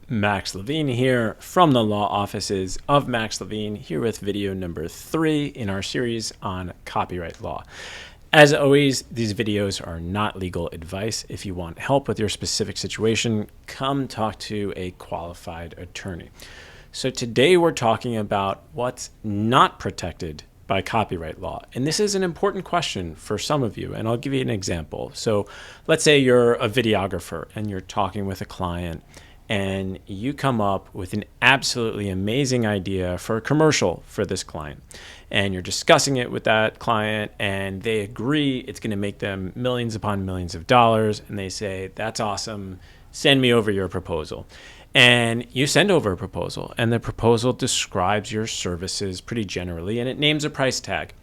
Max Levine here from the law offices of Max Levine, here with video number 3 in our series on copyright law. As always, these videos are not legal advice. If you want help with your specific situation, come talk to a qualified attorney. So today we're talking about what's not protected by copyright law. And this is an important question for some of you, and I'll give you an example. So let's say you're a videographer and you're talking with a client and you come up with an absolutely amazing idea for a commercial for this client. And you're discussing it with that client and they agree it's going to make them millions upon millions of dollars. And they say, that's awesome, send me over your proposal. And you send over a proposal, and the proposal describes your services pretty generally, and it names a price tag.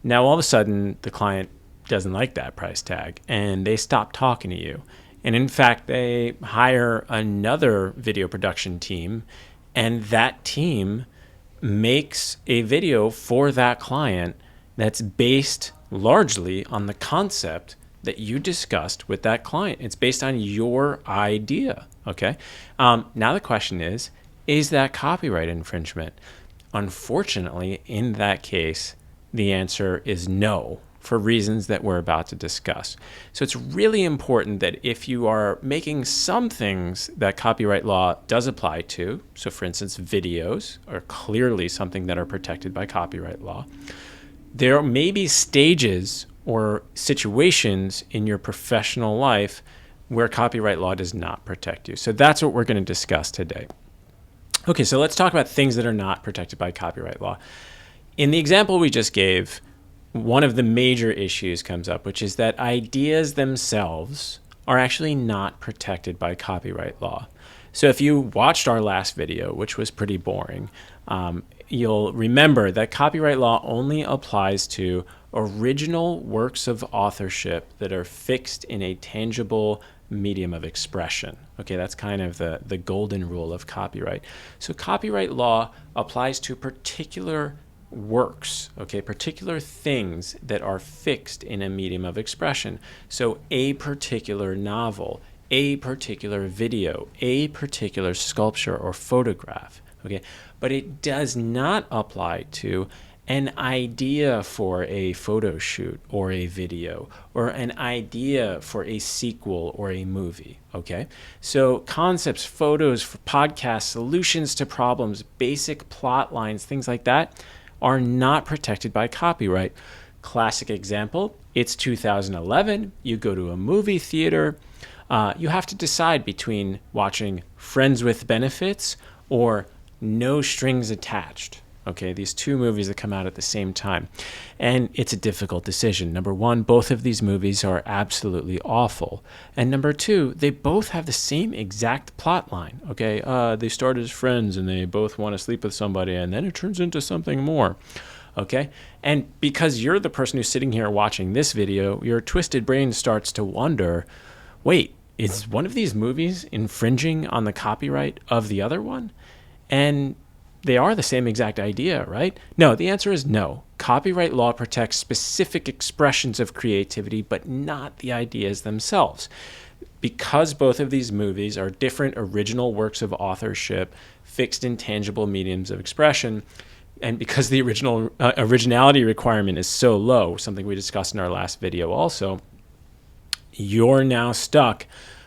Now, all of a sudden, the client doesn't like that price tag, and they stop talking to you. And in fact, they hire another video production team, and that team makes a video for that client that's based largely on the concept that you discussed with that client. It's based on your idea, okay? Now the question is that copyright infringement? Unfortunately, in that case, the answer is no, for reasons that we're about to discuss. So it's really important that if you are making some things that copyright law does apply to, so for instance, videos are clearly something that are protected by copyright law, there may be stages or situations in your professional life where copyright law does not protect you. So that's what we're going to discuss today. Okay, so let's talk about things that are not protected by copyright law. In the example we just gave, one of the major issues comes up, which is that ideas themselves are actually not protected by copyright law. So if you watched our last video, which was pretty boring, you'll remember that copyright law only applies to original works of authorship that are fixed in a tangible medium of expression. Okay, that's kind of the golden rule of copyright. So copyright law applies to particular works, okay, particular things that are fixed in a medium of expression. So a particular novel, a particular video, a particular sculpture or photograph, okay? But it does not apply to an idea for a photo shoot or a video, or an idea for a sequel or a movie, okay? So concepts, photos, podcasts, solutions to problems, basic plot lines, things like that are not protected by copyright. Classic example, it's 2011, you go to a movie theater, you have to decide between watching Friends with Benefits or No Strings Attached. Okay, these two movies that come out at the same time. And it's a difficult decision. Number one, both of these movies are absolutely awful. And number two, they both have the same exact plot line. Okay, they start as friends and they both want to sleep with somebody and then it turns into something more. Okay, and because you're the person who's sitting here watching this video, your twisted brain starts to wonder, wait, is one of these movies infringing on the copyright of the other one? And they are the same exact idea, right? No, the answer is no. Copyright law protects specific expressions of creativity, but not the ideas themselves. Because both of these movies are different original works of authorship, fixed in tangible mediums of expression, and because the originality requirement is so low, something we discussed in our last video also, you're now stuck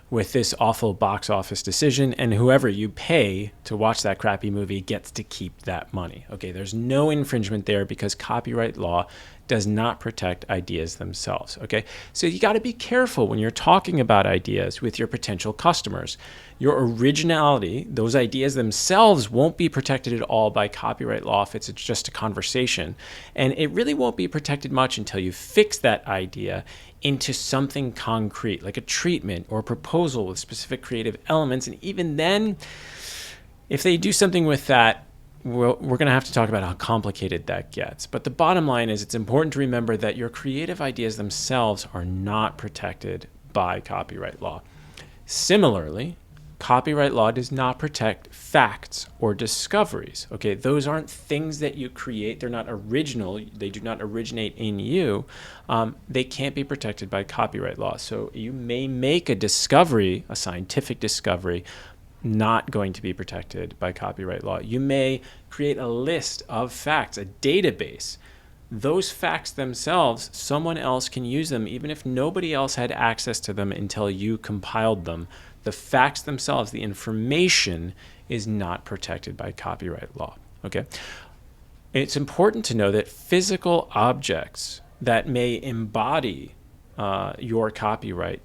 with this awful box office decision, and whoever you pay to watch that crappy movie gets to keep that money. Okay, there's no infringement there because copyright law does not protect ideas themselves. Okay, so you got to be careful when you're talking about ideas with your potential customers. Your originality, those ideas themselves won't be protected at all by copyright law if it's just a conversation, and it really won't be protected much until you fix that idea into something concrete, like a treatment or a proposal with specific creative elements. And even then, if they do something with that, we're going to have to talk about how complicated that gets. But the bottom line is it's important to remember that your creative ideas themselves are not protected by copyright law. Similarly, copyright law does not protect facts or discoveries. Okay, those aren't things that you create. They're not original. They do not originate in you. They can't be protected by copyright law. So you may make a discovery, a scientific discovery, not going to be protected by copyright law. You may create a list of facts, a database. Those facts themselves, someone else can use them even if nobody else had access to them until you compiled them. The facts themselves, the information, is not protected by copyright law. Okay? It's important to know that physical objects that may embody your copyright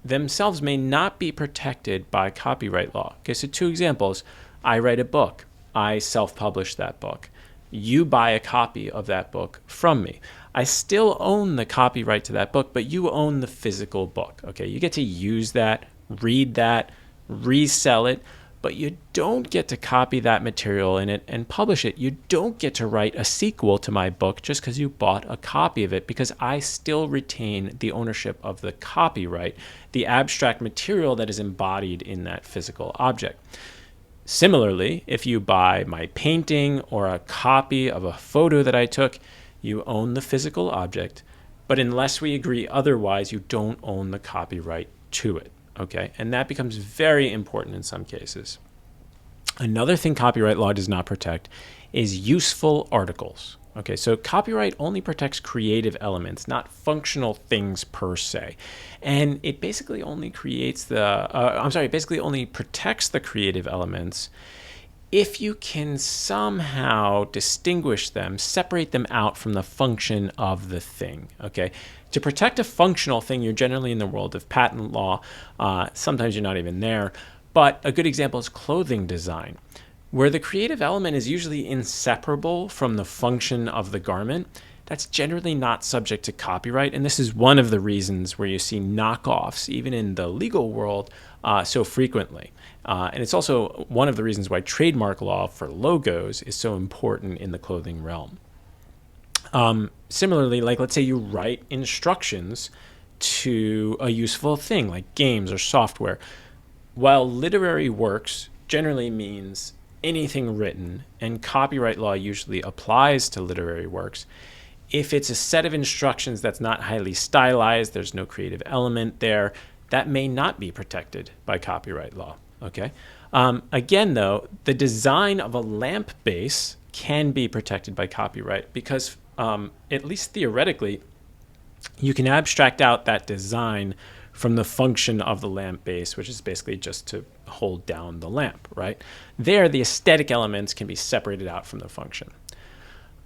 themselves may not be protected by copyright law. Okay, so 2 examples. I write a book. I self-publish that book. You buy a copy of that book from me. I still own the copyright to that book, but you own the physical book. Okay, you get to use that, read that, resell it, but you don't get to copy that material in it and publish it. You don't get to write a sequel to my book just because you bought a copy of it, because I still retain the ownership of the copyright, the abstract material that is embodied in that physical object. Similarly, if you buy my painting or a copy of a photo that I took, you own the physical object, but unless we agree otherwise, you don't own the copyright to it. Okay, and that becomes very important in some cases. Another thing copyright law does not protect is useful articles. Okay, so copyright only protects creative elements, not functional things per se. And it basically only protects the creative elements if you can somehow distinguish them, separate them out from the function of the thing. Okay, to protect a functional thing, you're generally in the world of patent law. Sometimes you're not even there. But a good example is clothing design, where the creative element is usually inseparable from the function of the garment. That's generally not subject to copyright, and this is one of the reasons where you see knockoffs, even in the legal world, so frequently. And it's also one of the reasons why trademark law for logos is so important in the clothing realm. Similarly, like let's say you write instructions to a useful thing like games or software. While literary works generally means anything written, and copyright law usually applies to literary works, if it's a set of instructions that's not highly stylized, there's no creative element there, that may not be protected by copyright law. Okay. Again, though, the design of a lamp base can be protected by copyright because, at least theoretically, you can abstract out that design from the function of the lamp base, which is basically just to hold down the lamp, right? There, the aesthetic elements can be separated out from the function.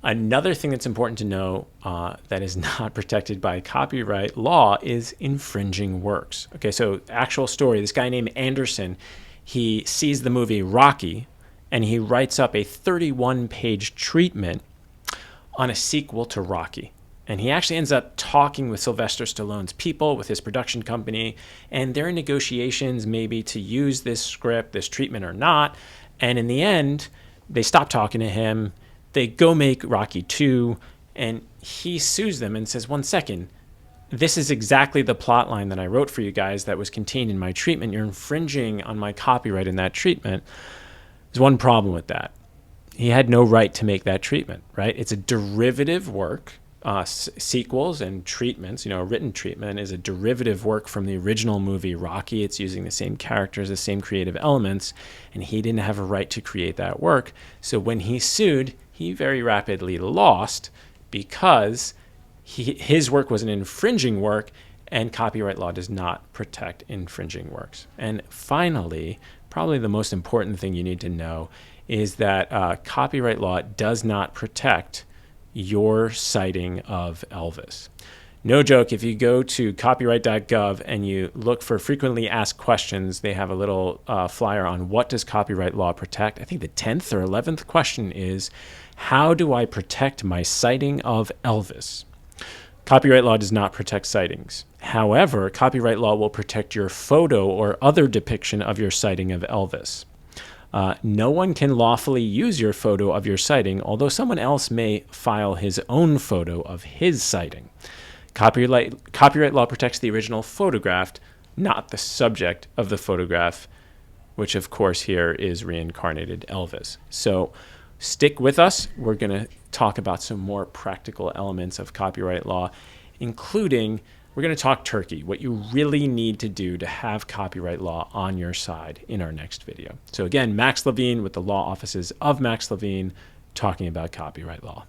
Another thing that's important to know that is not protected by copyright law is infringing works. Okay, so actual story, this guy named Anderson, he sees the movie Rocky, and he writes up a 31-page treatment on a sequel to Rocky. And he actually ends up talking with Sylvester Stallone's people, with his production company, and they're in negotiations maybe to use this script, this treatment or not. And in the end, they stop talking to him. They go make Rocky 2, and he sues them and says, 1 second, this is exactly the plot line that I wrote for you guys that was contained in my treatment. You're infringing on my copyright in that treatment. There's one problem with that. He had no right to make that treatment, right? It's a derivative work. Sequels and treatments, a written treatment is a derivative work from the original movie Rocky. It's using the same characters, the same creative elements, and he didn't have a right to create that work. So when he sued, he very rapidly lost because his work was an infringing work, and copyright law does not protect infringing works. And finally, probably the most important thing you need to know is that copyright law does not protect your citing of Elvis. No joke, if you go to copyright.gov and you look for frequently asked questions, they have a little flyer on what does copyright law protect. I think the 10th or 11th question is, how do I protect my citing of Elvis? Copyright law does not protect citings. However, copyright law will protect your photo or other depiction of your citing of Elvis. No one can lawfully use your photo of your citing, although someone else may file his own photo of his citing. Copyright law protects the original photograph, not the subject of the photograph, which of course here is reincarnated Elvis. So stick with us. We're going to talk about some more practical elements of copyright law, including we're going to talk Turkey, what you really need to do to have copyright law on your side in our next video. So again, Max Levine with the law offices of Max Levine talking about copyright law.